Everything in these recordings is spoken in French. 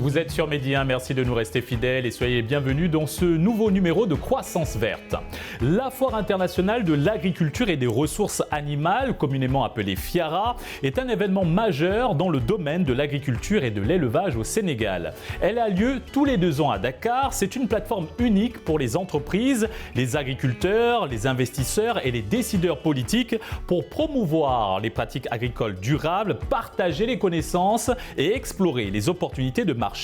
Vous êtes sur Medi 1, merci de nous rester fidèles et soyez bienvenus dans ce nouveau numéro de Croissance Verte. La Foire internationale de l'agriculture et des ressources animales, communément appelée FIARA, est un événement majeur dans le domaine de l'agriculture et de l'élevage au Sénégal. Elle a lieu tous les 2 ans à Dakar. C'est une plateforme unique pour les entreprises, les agriculteurs, les investisseurs et les décideurs politiques pour promouvoir les pratiques agricoles durables, partager les connaissances et explorer les opportunités de marché.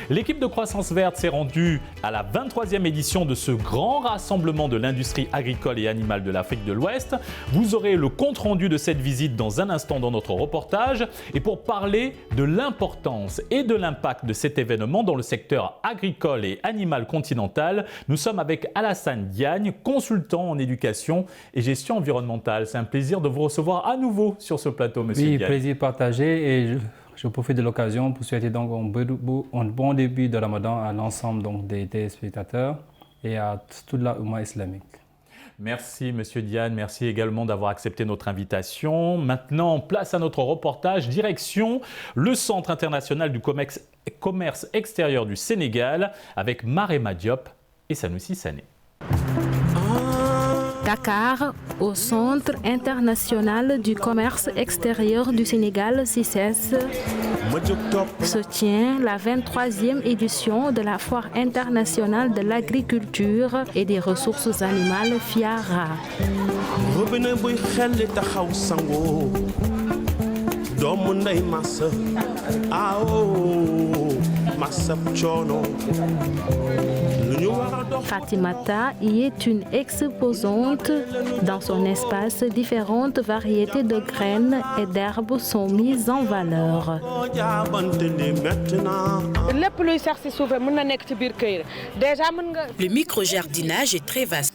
L'équipe de Croissance Verte s'est rendue à la 23e édition de ce grand rassemblement de l'industrie agricole et animale de l'Afrique de l'Ouest. Vous aurez le compte-rendu de cette visite dans un instant dans notre reportage. Et pour parler de l'importance et de l'impact de cet événement dans le secteur agricole et animal continental, nous sommes avec Alassane Diagne, consultant en éducation et gestion environnementale. C'est un plaisir de vous recevoir à nouveau sur ce plateau, monsieur Diagne. Oui, plaisir partagé et je profite de l'occasion pour souhaiter donc un bon début de Ramadan à l'ensemble donc des téléspectateurs et à toute la Oumma islamique. Merci Monsieur Diagne, merci également d'avoir accepté notre invitation. Maintenant, place à notre reportage, direction le Centre international du commerce extérieur du Sénégal avec Marema Diop et Sanoussi Sané. Dakar, au Centre international du commerce extérieur du Sénégal, CICES, se tient la 23e édition de la Foire internationale de l'agriculture et des ressources animales FIARA. Fatimata y est une exposante. Dans son espace, différentes variétés de graines et d'herbes sont mises en valeur. Le micro-jardinage est très vaste.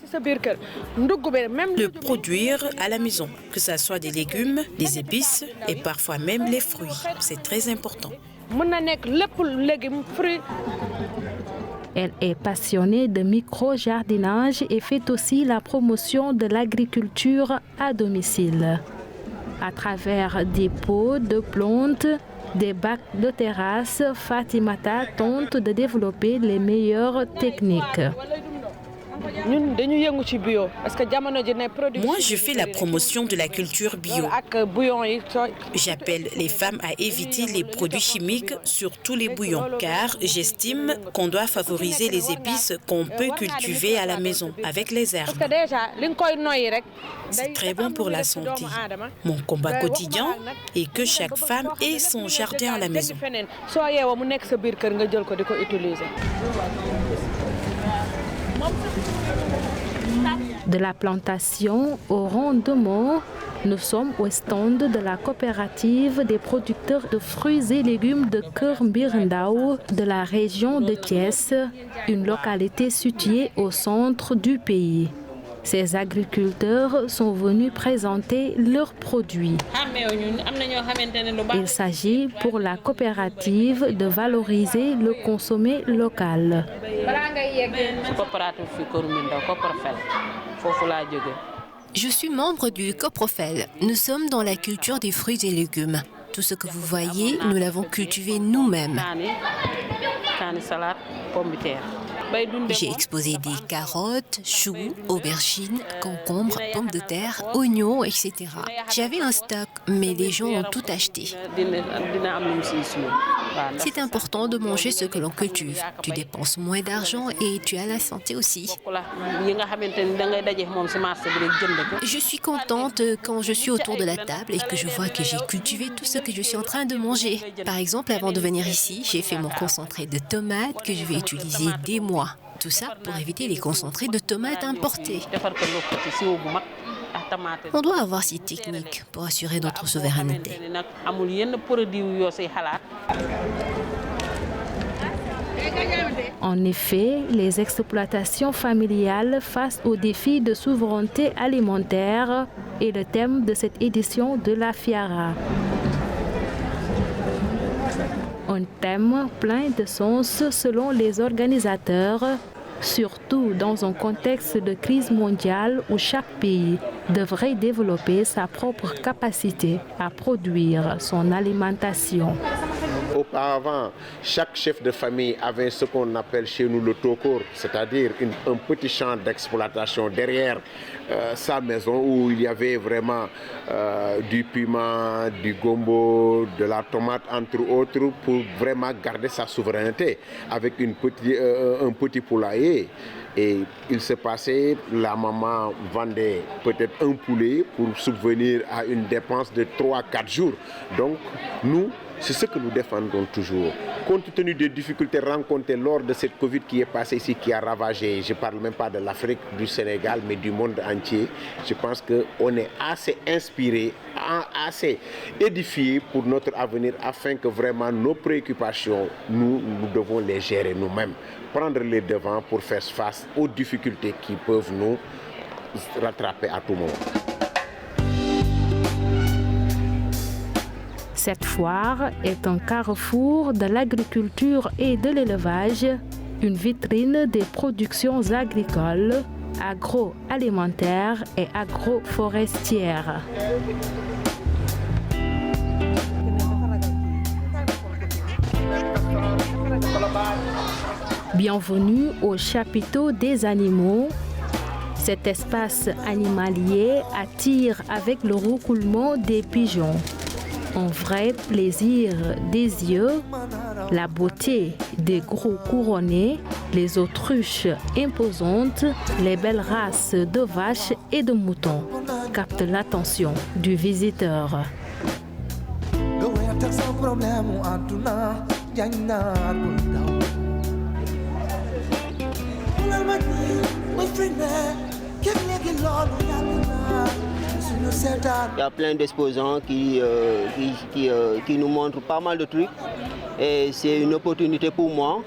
Le produire à la maison, que ce soit des légumes, des épices et parfois même les fruits, c'est très important. Elle est passionnée de micro-jardinage et fait aussi la promotion de l'agriculture à domicile. À travers des pots de plantes, des bacs de terrasse, Fatimata tente de développer les meilleures techniques. Moi, je fais la promotion de la culture bio. J'appelle les femmes à éviter les produits chimiques, surtout les bouillons, car j'estime qu'on doit favoriser les épices qu'on peut cultiver à la maison avec les herbes. C'est très bon pour la santé. Mon combat quotidien est que chaque femme ait son jardin à la maison. De la plantation au rendement, nous sommes au stand de la coopérative des producteurs de fruits et légumes de Keur Mbir Ndao de la région de Thiès, une localité située au centre du pays. Ces agriculteurs sont venus présenter leurs produits. Il s'agit pour la coopérative de valoriser le consommé local. Je suis membre du Coprofel. Nous sommes dans la culture des fruits et légumes. Tout ce que vous voyez, nous l'avons cultivé nous-mêmes. J'ai exposé des carottes, choux, aubergines, concombres, pommes de terre, oignons, etc. J'avais un stock, mais les gens ont tout acheté. C'est important de manger ce que l'on cultive. Tu dépenses moins d'argent et tu as la santé aussi. Je suis contente quand je suis autour de la table et que je vois que j'ai cultivé tout ce que je suis en train de manger. Par exemple, avant de venir ici, j'ai fait mon concentré de tomates que je vais utiliser des mois. Tout ça pour éviter les concentrés de tomates importés. On doit avoir ces techniques pour assurer notre souveraineté. En effet, les exploitations familiales face aux défis de souveraineté alimentaire est le thème de cette édition de la FIARA. Un thème plein de sens selon les organisateurs, surtout dans un contexte de crise mondiale où chaque pays devrait développer sa propre capacité à produire son alimentation. Avant, chaque chef de famille avait ce qu'on appelle chez nous le tokor, c'est-à-dire un petit champ d'exploitation derrière sa maison où il y avait vraiment du piment, du gombo, de la tomate, entre autres, pour vraiment garder sa souveraineté avec un petit poulailler. Et il se passait, la maman vendait peut-être un poulet pour subvenir à une dépense de 3-4 jours. Donc, nous, c'est ce que nous défendons toujours. Compte tenu des difficultés rencontrées lors de cette Covid qui est passée ici, qui a ravagé, je ne parle même pas de l'Afrique, du Sénégal, mais du monde entier, je pense qu'on est assez inspiré, assez édifié pour notre avenir afin que vraiment nos préoccupations, nous devons les gérer nous-mêmes, prendre les devants pour faire face aux difficultés qui peuvent nous rattraper à tout moment. Cette foire est un carrefour de l'agriculture et de l'élevage, une vitrine des productions agricoles, agroalimentaires et agroforestières. Bienvenue au chapiteau des animaux. Cet espace animalier attire avec le roucoulement des pigeons. Un vrai plaisir des yeux, la beauté des gros couronnés, les autruches imposantes, les belles races de vaches et de moutons captent l'attention du visiteur. Il y a plein d'exposants qui nous montrent pas mal de trucs et c'est une opportunité pour moi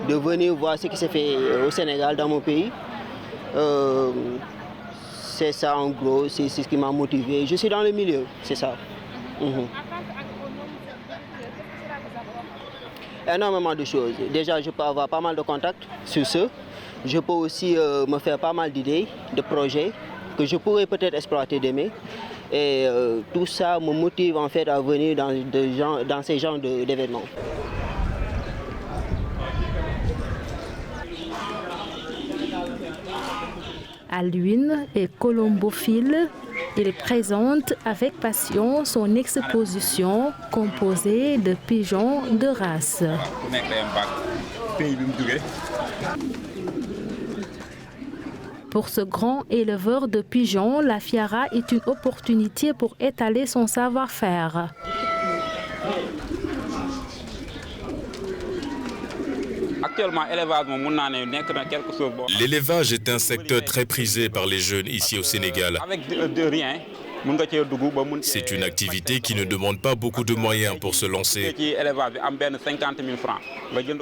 de venir voir ce qui s'est fait au Sénégal, dans mon pays. C'est ça en gros, c'est ce qui m'a motivé. Je suis dans le milieu, c'est ça. Énormément de choses. Déjà, je peux avoir pas mal de contacts sur ce. Je peux aussi me faire pas mal d'idées, de projets que je pourrais peut-être exploiter demain. Et tout ça me motive en fait à venir dans ces genres d'événements. À l'une et colombophile, il présente avec passion son exposition composée de pigeons de race. Pour ce grand éleveur de pigeons, la Fiara est une opportunité pour étaler son savoir-faire. L'élevage est un secteur très prisé par les jeunes ici au Sénégal. C'est une activité qui ne demande pas beaucoup de moyens pour se lancer.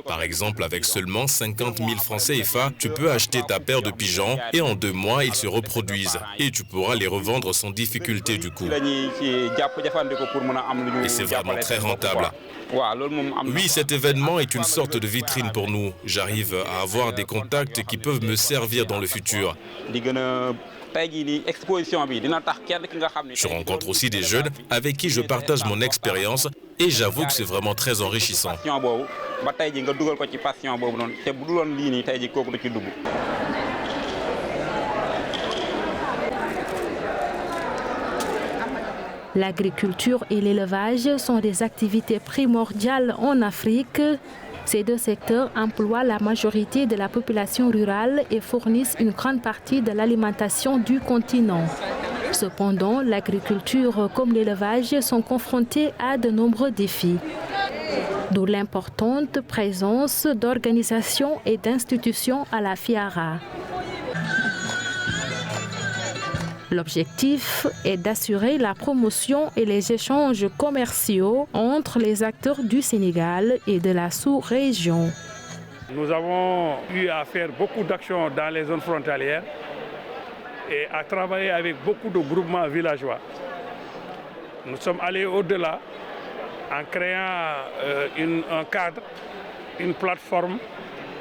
Par exemple, avec seulement 50 000 francs CFA, tu peux acheter ta paire de pigeons et en 2 mois, ils se reproduisent. Et tu pourras les revendre sans difficulté du coup. Et c'est vraiment très rentable. Oui, cet événement est une sorte de vitrine pour nous. J'arrive à avoir des contacts qui peuvent me servir dans le futur. Je rencontre aussi des jeunes avec qui je partage mon expérience et j'avoue que c'est vraiment très enrichissant. L'agriculture et l'élevage sont des activités primordiales en Afrique. Ces 2 secteurs emploient la majorité de la population rurale et fournissent une grande partie de l'alimentation du continent. Cependant, l'agriculture comme l'élevage sont confrontés à de nombreux défis. D'où l'importante présence d'organisations et d'institutions à la Fiara. L'objectif est d'assurer la promotion et les échanges commerciaux entre les acteurs du Sénégal et de la sous-région. Nous avons eu à faire beaucoup d'actions dans les zones frontalières et à travailler avec beaucoup de groupements villageois. Nous sommes allés au-delà en créant un cadre, une plateforme,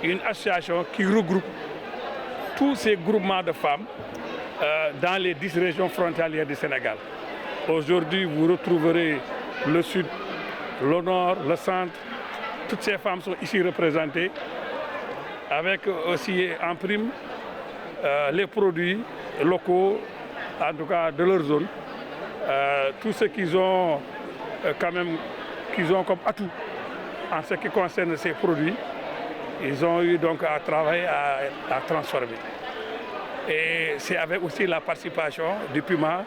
une association qui regroupe tous ces groupements de femmes dans les 10 régions frontalières du Sénégal. Aujourd'hui, vous retrouverez le sud le nord, le centre. Toutes ces femmes sont ici représentées, avec aussi en prime les produits locaux, en tout cas de leur zone. Tout ce qu'ils ont quand même comme atout en ce qui concerne ces produits, ils ont eu donc à travailler à transformer. Et c'est avec aussi la participation du PUMA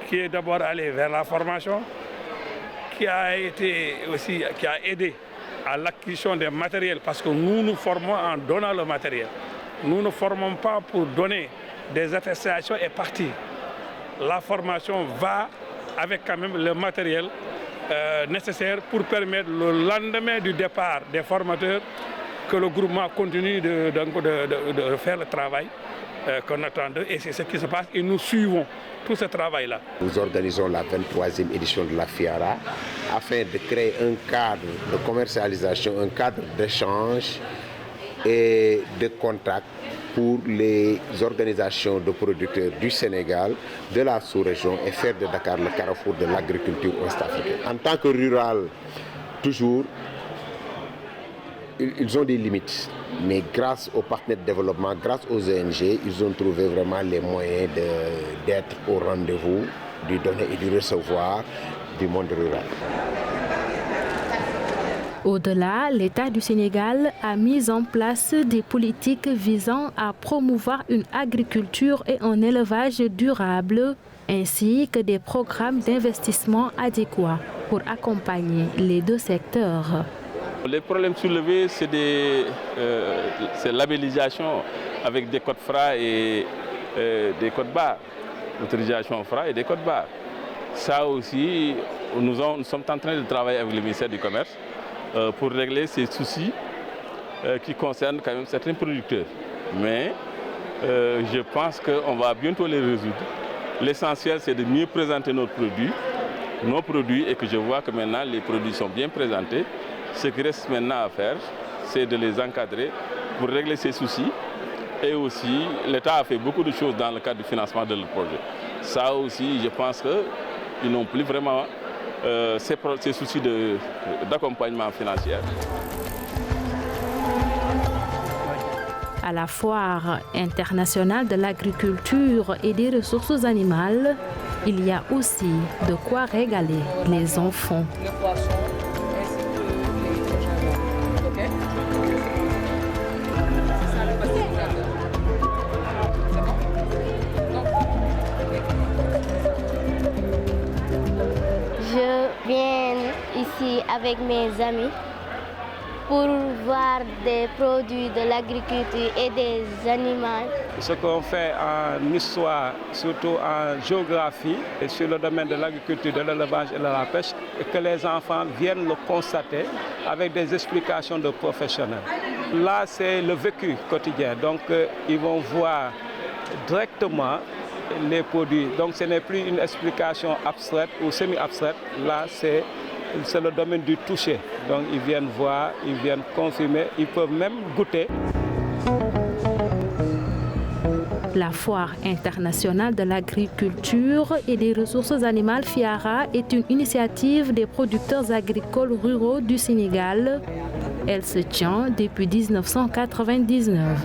qui est d'abord allé vers la formation, qui a aidé à l'acquisition des matériels, parce que nous formons en donnant le matériel. Nous ne formons pas pour donner des attestations et partir. La formation va avec quand même le matériel nécessaire pour permettre le lendemain du départ des formateurs que le groupement continue de faire le travail qu'on attend d'eux, et c'est ce qui se passe et nous suivons tout ce travail-là. Nous organisons la 23e édition de la FIARA afin de créer un cadre de commercialisation, un cadre d'échange et de contact pour les organisations de producteurs du Sénégal, de la sous-région, et faire de Dakar le carrefour de l'agriculture ouest-africaine. En tant que rural, toujours, ils ont des limites, mais grâce aux partenaires de développement, grâce aux ONG, ils ont trouvé vraiment les moyens d'être au rendez-vous, du donner et du recevoir du monde rural. Au-delà, l'État du Sénégal a mis en place des politiques visant à promouvoir une agriculture et un élevage durable, ainsi que des programmes d'investissement adéquats pour accompagner les deux secteurs. Les problèmes soulevés, c'est labellisation avec des codes FRA et des codes barres, l'autorisation FRA et des codes barres. Ça aussi, nous sommes en train de travailler avec le ministère du Commerce pour régler ces soucis qui concernent quand même certains producteurs. Mais je pense qu'on va bientôt les résoudre. L'essentiel, c'est de mieux présenter nos produits, et que je vois que maintenant les produits sont bien présentés. Ce qui reste maintenant à faire, c'est de les encadrer pour régler ces soucis. Et aussi, l'État a fait beaucoup de choses dans le cadre du financement de leur projet. Ça aussi, je pense qu'ils n'ont plus vraiment ces soucis d'accompagnement financier. À la Foire internationale de l'agriculture et des ressources animales, il y a aussi de quoi régaler les enfants. Je viens ici avec mes amis pour voir des produits de l'agriculture et des animaux. Ce qu'on fait en histoire, surtout en géographie et sur le domaine de l'agriculture, de l'élevage et de la pêche, et que les enfants viennent le constater avec des explications de professionnels. Là, c'est le vécu quotidien, donc ils vont voir directement les produits. Donc ce n'est plus une explication abstraite ou semi-abstraite, là c'est le domaine du toucher. Donc ils viennent voir, ils viennent confirmer, ils peuvent même goûter. La Foire internationale de l'agriculture et des ressources animales FIARA est une initiative des producteurs agricoles ruraux du Sénégal. Elle se tient depuis 1999.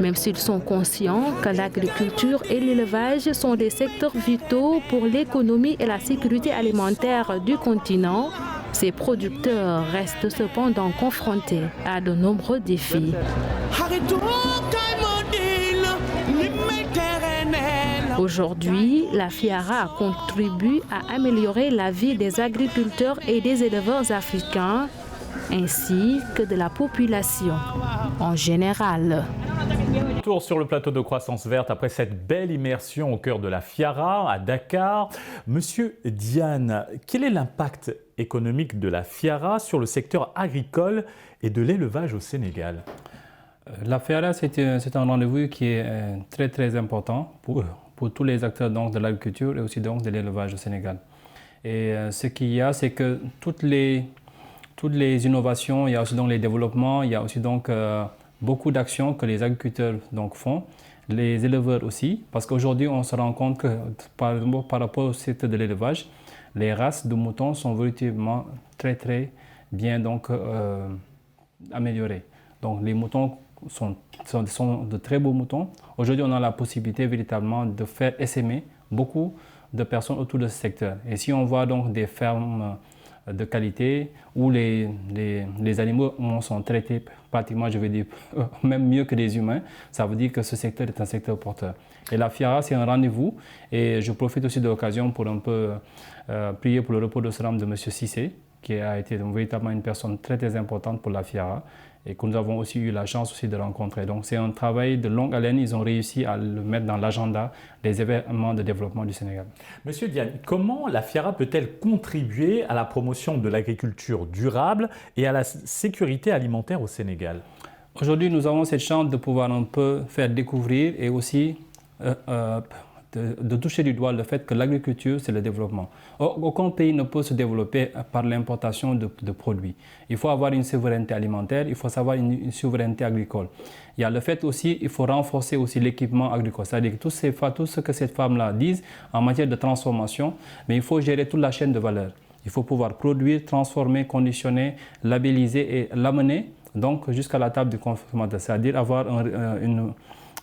Même s'ils sont conscients que l'agriculture et l'élevage sont des secteurs vitaux pour l'économie et la sécurité alimentaire du continent, ces producteurs restent cependant confrontés à de nombreux défis. Aujourd'hui, la FIARA contribue à améliorer la vie des agriculteurs et des éleveurs africains, ainsi que de la population en général. Retour sur le plateau de Croissance Verte après cette belle immersion au cœur de la FIARA à Dakar. Monsieur Diane, quel est l'impact économique de la FIARA sur le secteur agricole et de l'élevage au Sénégal? La FIARA, c'est un rendez-vous qui est très très important pour tous les acteurs donc, de l'agriculture et aussi donc, de l'élevage au Sénégal. Et ce qu'il y a, c'est que toutes les innovations, il y a aussi donc, les développements, il y a aussi donc, beaucoup d'actions que les agriculteurs donc, font, les éleveurs aussi, parce qu'aujourd'hui on se rend compte que par rapport au secteur de l'élevage, les races de moutons sont véritablement très très bien donc, améliorées. Donc les moutons sont de très beaux moutons. Aujourd'hui, on a la possibilité véritablement de faire essaimer beaucoup de personnes autour de ce secteur. Et si on voit donc des fermes de qualité où les animaux sont traités pratiquement, je vais dire, même mieux que les humains, ça veut dire que ce secteur est un secteur porteur. Et la FIARA, c'est un rendez-vous. Et je profite aussi de l'occasion pour un peu prier pour le repos de ce âme de M. Cissé, qui a été donc véritablement une personne très très importante pour la FIARA et que nous avons aussi eu la chance aussi de rencontrer. Donc c'est un travail de longue haleine, ils ont réussi à le mettre dans l'agenda des événements de développement du Sénégal. Monsieur Diagne, comment la FIARA peut-elle contribuer à la promotion de l'agriculture durable et à la sécurité alimentaire au Sénégal? Aujourd'hui, nous avons cette chance de pouvoir un peu faire découvrir et aussi de toucher du doigt le fait que l'agriculture, c'est le développement. Aucun pays ne peut se développer par l'importation de produits. Il faut avoir une souveraineté alimentaire, il faut savoir une souveraineté agricole. Il y a le fait aussi, il faut renforcer aussi l'équipement agricole. C'est-à-dire tout ce que ces femmes-là disent en matière de transformation, mais il faut gérer toute la chaîne de valeur. Il faut pouvoir produire, transformer, conditionner, labelliser et l'amener donc jusqu'à la table du consommateur. C'est-à-dire avoir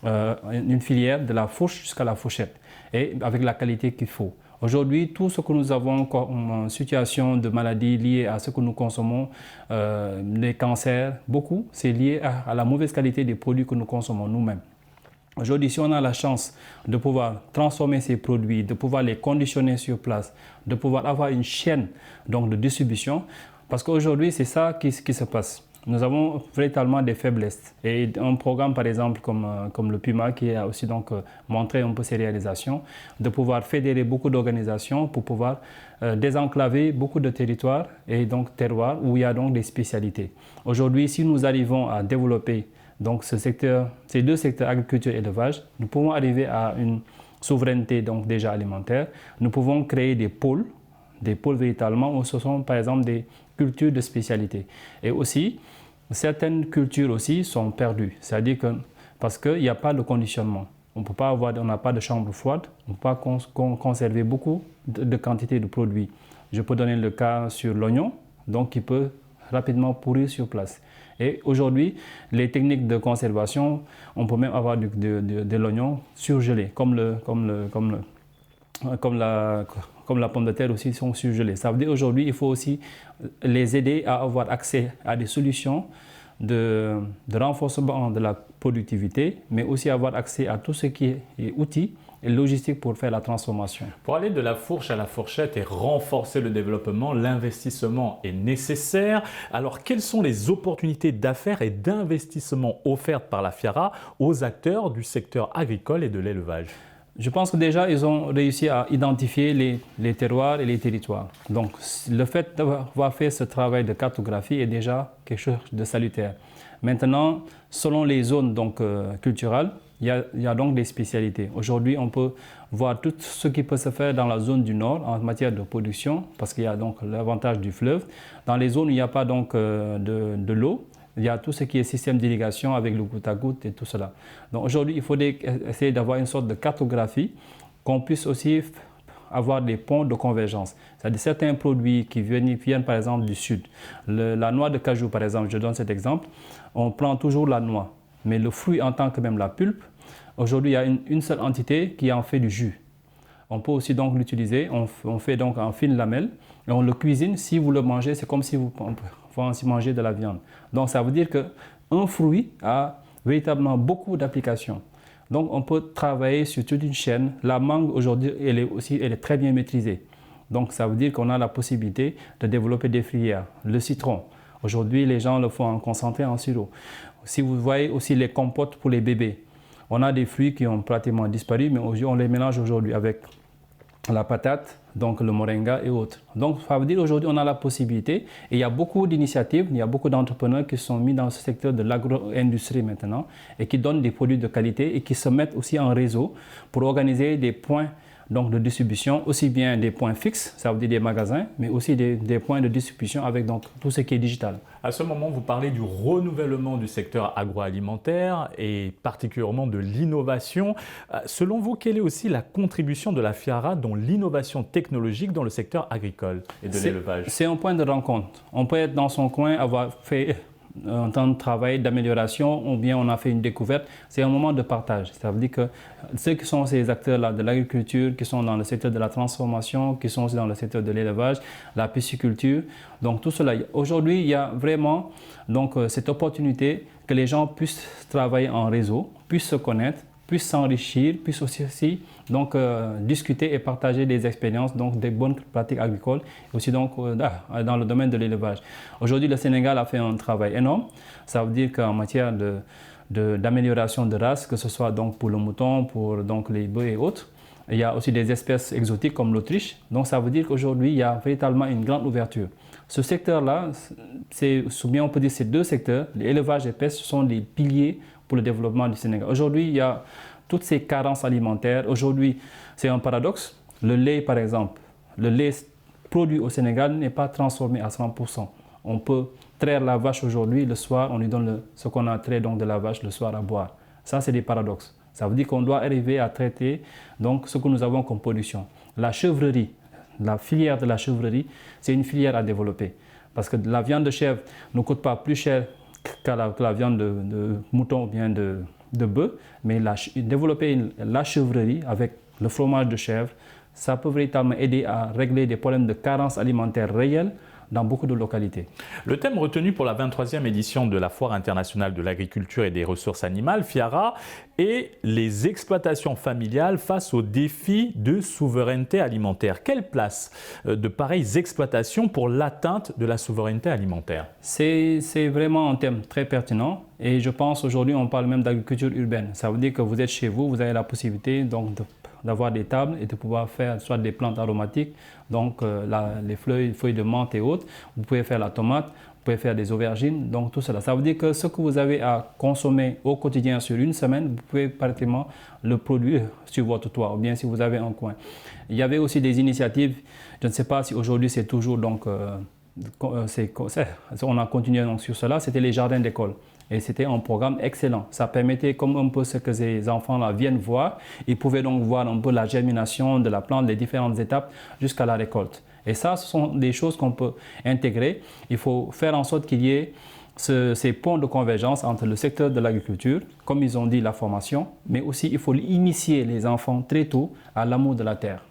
une filière de la fourche jusqu'à la fourchette et avec la qualité qu'il faut. Aujourd'hui, tout ce que nous avons comme situation de maladies liées à ce que nous consommons, les cancers, beaucoup, c'est lié à la mauvaise qualité des produits que nous consommons nous-mêmes. Aujourd'hui, si on a la chance de pouvoir transformer ces produits, de pouvoir les conditionner sur place, de pouvoir avoir une chaîne donc, de distribution, parce qu'aujourd'hui, c'est ça qui se passe. Nous avons véritablement des faiblesses. Et un programme, par exemple, comme le PUMA, qui a aussi donc, montré un peu ses réalisations, de pouvoir fédérer beaucoup d'organisations pour pouvoir désenclaver beaucoup de territoires et donc terroirs où il y a donc des spécialités. Aujourd'hui, si nous arrivons à développer donc, ces deux secteurs, agriculture et élevage, nous pouvons arriver à une souveraineté donc, déjà alimentaire. Nous pouvons créer des pôles véritablement où ce sont par exemple des cultures de spécialité. Et aussi, certaines cultures aussi sont perdues. C'est-à-dire que, parce qu'il n'y a pas de conditionnement. On n'a pas de chambre froide, on ne peut pas conserver beaucoup de quantité de produits. Je peux donner le cas sur l'oignon, donc qui peut rapidement pourrir sur place. Et aujourd'hui, les techniques de conservation, on peut même avoir de l'oignon surgelé, comme la pomme de terre aussi sont surgelées. Ça veut dire aujourd'hui, il faut aussi les aider à avoir accès à des solutions de renforcement de la productivité, mais aussi avoir accès à tout ce qui est outils et logistique pour faire la transformation. Pour aller de la fourche à la fourchette et renforcer le développement, l'investissement est nécessaire. Alors, quelles sont les opportunités d'affaires et d'investissement offertes par la FIARA aux acteurs du secteur agricole et de l'élevage? Je pense que déjà, ils ont réussi à identifier les terroirs et les territoires. Donc, le fait d'avoir fait ce travail de cartographie est déjà quelque chose de salutaire. Maintenant, selon les zones donc, culturelles, il y a donc des spécialités. Aujourd'hui, on peut voir tout ce qui peut se faire dans la zone du Nord en matière de production, parce qu'il y a donc l'avantage du fleuve. Dans les zones où il n'y a pas donc, de l'eau, il y a tout ce qui est système d'irrigation avec le goutte à goutte et tout cela. Donc aujourd'hui, il faut essayer d'avoir une sorte de cartographie, qu'on puisse aussi avoir des ponts de convergence. C'est-à-dire certains produits qui viennent par exemple du sud. La noix de cajou par exemple, je donne cet exemple, on prend toujours la noix. Mais le fruit en tant que même la pulpe, aujourd'hui il y a une seule entité qui en fait du jus. On peut aussi donc l'utiliser, on fait donc en fines lamelles et on le cuisine. Si vous le mangez, c'est comme si vous mangez de la viande. Donc ça veut dire qu'un fruit a véritablement beaucoup d'applications. Donc on peut travailler sur toute une chaîne. La mangue aujourd'hui, elle est très bien maîtrisée. Donc ça veut dire qu'on a la possibilité de développer des filières. Le citron, aujourd'hui les gens le font en concentré, en sirop. Si vous voyez aussi les compotes pour les bébés, on a des fruits qui ont pratiquement disparu, mais on les mélange aujourd'hui avec la patate, donc le moringa et autres. Donc ça veut dire aujourd'hui on a la possibilité, et il y a beaucoup d'initiatives, il y a beaucoup d'entrepreneurs qui sont mis dans ce secteur de l'agro-industrie maintenant et qui donnent des produits de qualité et qui se mettent aussi en réseau pour organiser des points donc, de distribution, aussi bien des points fixes, ça veut dire des magasins, mais aussi des points de distribution avec donc, tout ce qui est digital. À ce moment, vous parlez du renouvellement du secteur agroalimentaire et particulièrement de l'innovation. Selon vous, quelle est aussi la contribution de la FIARA dans l'innovation technologique dans le secteur agricole et de l'élevage? C'est un point de rencontre. On peut être dans son coin, avoir fait un temps de travail, d'amélioration, ou bien on a fait une découverte. C'est un moment de partage. Ça veut dire que ceux qui sont ces acteurs-là de l'agriculture, qui sont dans le secteur de la transformation, qui sont aussi dans le secteur de l'élevage, la pisciculture, donc tout cela. Aujourd'hui, il y a vraiment donc, cette opportunité que les gens puissent travailler en réseau, puissent se connaître, puissent s'enrichir, puissent aussi donc, discuter et partager des expériences, donc des bonnes pratiques agricoles, et aussi donc, dans le domaine de l'élevage. Aujourd'hui, le Sénégal a fait un travail énorme. Ça veut dire qu'en matière d'amélioration de races, que ce soit donc pour le mouton, pour donc, les bœufs et autres, il y a aussi des espèces exotiques comme l'Autriche. Donc ça veut dire qu'aujourd'hui, il y a véritablement une grande ouverture. Ce secteur-là, bien on peut dire ces deux secteurs, l'élevage et pêche, sont les piliers pour le développement du Sénégal. Aujourd'hui, il y a toutes ces carences alimentaires. Aujourd'hui, c'est un paradoxe. Le lait, par exemple, le lait produit au Sénégal n'est pas transformé à 100%. On peut traire la vache aujourd'hui, le soir, on lui donne ce qu'on a trait donc de la vache le soir à boire. Ça, c'est des paradoxes. Ça veut dire qu'on doit arriver à traiter donc, ce que nous avons comme pollution. La chèvrerie, la filière de la chèvrerie, c'est une filière à développer. Parce que la viande de chèvre ne coûte pas plus cher que la viande de mouton ou bien de bœuf, mais développer la chèvrerie avec le fromage de chèvre, ça peut véritablement aider à régler des problèmes de carence alimentaire réels dans beaucoup de localités. Le thème retenu pour la 23e édition de la Foire internationale de l'agriculture et des ressources animales, FIARA, est les exploitations familiales face aux défis de souveraineté alimentaire. Quelle place de pareilles exploitations pour l'atteinte de la souveraineté alimentaire? C'est vraiment un thème très pertinent et je pense aujourd'hui on parle même d'agriculture urbaine. Ça veut dire que vous êtes chez vous, vous avez la possibilité donc d'avoir des tables et de pouvoir faire soit des plantes aromatiques, donc les feuilles de menthe et autres. Vous pouvez faire la tomate, vous pouvez faire des aubergines, donc tout cela. Ça veut dire que ce que vous avez à consommer au quotidien sur une semaine, vous pouvez pratiquement le produire sur votre toit ou bien si vous avez un coin. Il y avait aussi des initiatives, je ne sais pas si aujourd'hui c'est toujours donc, on a continué donc sur cela, c'était les jardins d'école. Et c'était un programme excellent. Ça permettait, comme un peu ce que ces enfants-là viennent voir, ils pouvaient donc voir un peu la germination de la plante, les différentes étapes jusqu'à la récolte. Et ça, ce sont des choses qu'on peut intégrer. Il faut faire en sorte qu'il y ait ces ponts de convergence entre le secteur de l'agriculture, comme ils ont dit, la formation, mais aussi il faut initier les enfants très tôt à l'amour de la terre.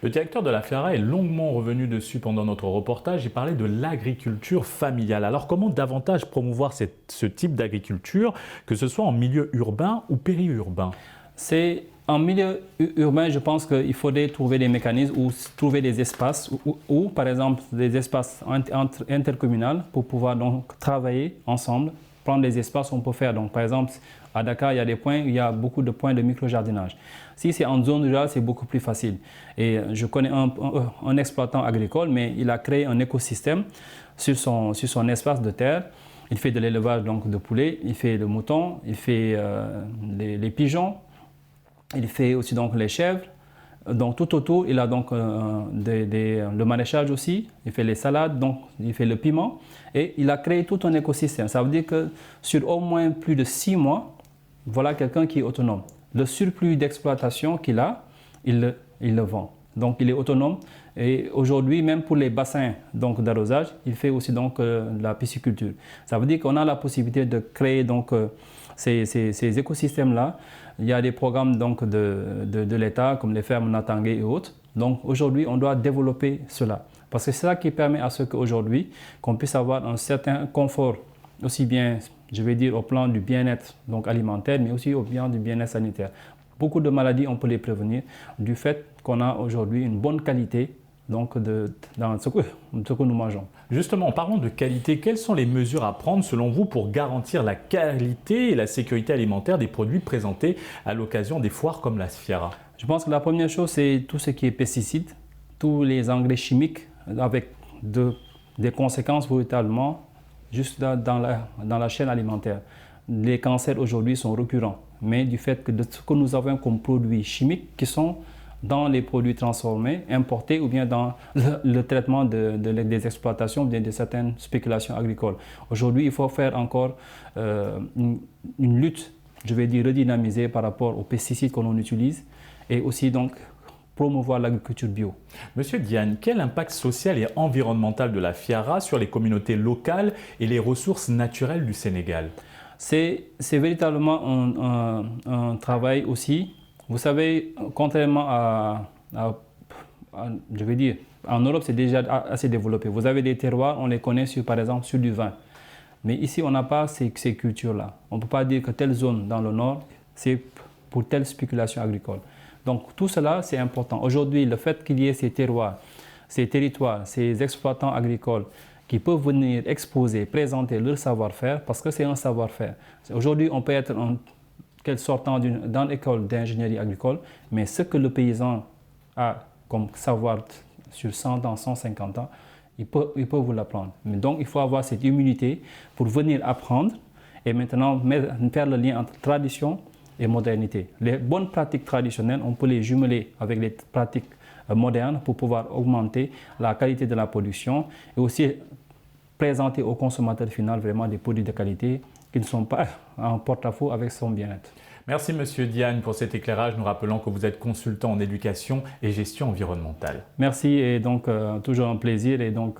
Le directeur de la FIARA est longuement revenu dessus pendant notre reportage. Il parlait de l'agriculture familiale. Alors comment davantage promouvoir ce type d'agriculture, que ce soit en milieu urbain ou périurbain? En milieu urbain, je pense qu'il faudrait trouver des mécanismes ou trouver des espaces ou par exemple des espaces intercommunaux pour pouvoir donc travailler ensemble, prendre des espaces où on peut faire. Donc par exemple, à Dakar, il y a beaucoup de points de micro-jardinage. Si c'est en zone rurale, c'est beaucoup plus facile. Et je connais un exploitant agricole, mais il a créé un écosystème sur son espace de terre. Il fait de l'élevage donc de poulets, il fait le mouton, il fait les pigeons, il fait aussi donc les chèvres. Donc tout autour, il a donc le maraîchage aussi, il fait les salades, donc il fait le piment. Et il a créé tout un écosystème. Ça veut dire que sur au moins plus de 6 mois, voilà quelqu'un qui est autonome. Le surplus d'exploitation qu'il a, il le vend. Donc il est autonome et aujourd'hui, même pour les bassins d'arrosage, il fait aussi donc, la pisciculture. Ça veut dire qu'on a la possibilité de créer donc, ces écosystèmes-là. Il y a des programmes donc, de l'État comme les fermes Natangé et autres. Donc aujourd'hui, on doit développer cela. Parce que c'est ça qui permet à ce qu'aujourd'hui, qu'on puisse avoir un certain confort, aussi bien, je vais dire, au plan du bien-être donc alimentaire, mais aussi au plan du bien-être sanitaire. Beaucoup de maladies, on peut les prévenir du fait qu'on a aujourd'hui une bonne qualité donc dans ce que nous mangeons. Justement, en parlant de qualité, quelles sont les mesures à prendre selon vous pour garantir la qualité et la sécurité alimentaire des produits présentés à l'occasion des foires comme la FIARA? Je pense que la première chose, c'est tout ce qui est pesticides, tous les engrais chimiques avec des conséquences véritablement juste dans la chaîne alimentaire. Les cancers aujourd'hui sont récurrents, mais du fait que de ce que nous avons comme produits chimiques qui sont dans les produits transformés, importés ou bien dans le traitement des exploitations ou bien de certaines spéculations agricoles. Aujourd'hui, il faut faire encore une lutte, je vais dire redynamisée par rapport aux pesticides que l'on utilise et aussi donc promouvoir l'agriculture bio. Monsieur Diagne, quel impact social et environnemental de la FIARA sur les communautés locales et les ressources naturelles du Sénégal? C'est véritablement un travail aussi. Vous savez, contrairement je vais dire, en Europe, c'est déjà assez développé. Vous avez des terroirs, on les connaît par exemple sur du vin. Mais ici, on n'a pas ces cultures-là. On ne peut pas dire que telle zone dans le nord, c'est pour telle spéculation agricole. Donc tout cela, c'est important. Aujourd'hui, le fait qu'il y ait ces terroirs, ces territoires, ces exploitants agricoles qui peuvent venir exposer, présenter leur savoir-faire, parce que c'est un savoir-faire. Aujourd'hui, on peut être sortant dans l'école d'ingénierie agricole, mais ce que le paysan a comme savoir sur 100 ans, 150 ans, il peut vous l'apprendre. Mais donc, il faut avoir cette humilité pour venir apprendre et maintenant faire le lien entre tradition et modernité. Les bonnes pratiques traditionnelles, on peut les jumeler avec les pratiques modernes pour pouvoir augmenter la qualité de la production et aussi présenter au consommateur final vraiment des produits de qualité qui ne sont pas en porte-à-faux avec son bien-être. Merci Monsieur Diagne pour cet éclairage. Nous rappelons que vous êtes consultant en éducation et gestion environnementale. Merci et donc toujours un plaisir et donc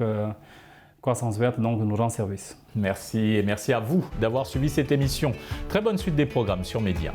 Croissance Verte donc nous rend service. Merci et merci à vous d'avoir suivi cette émission. Très bonne suite des programmes sur Média.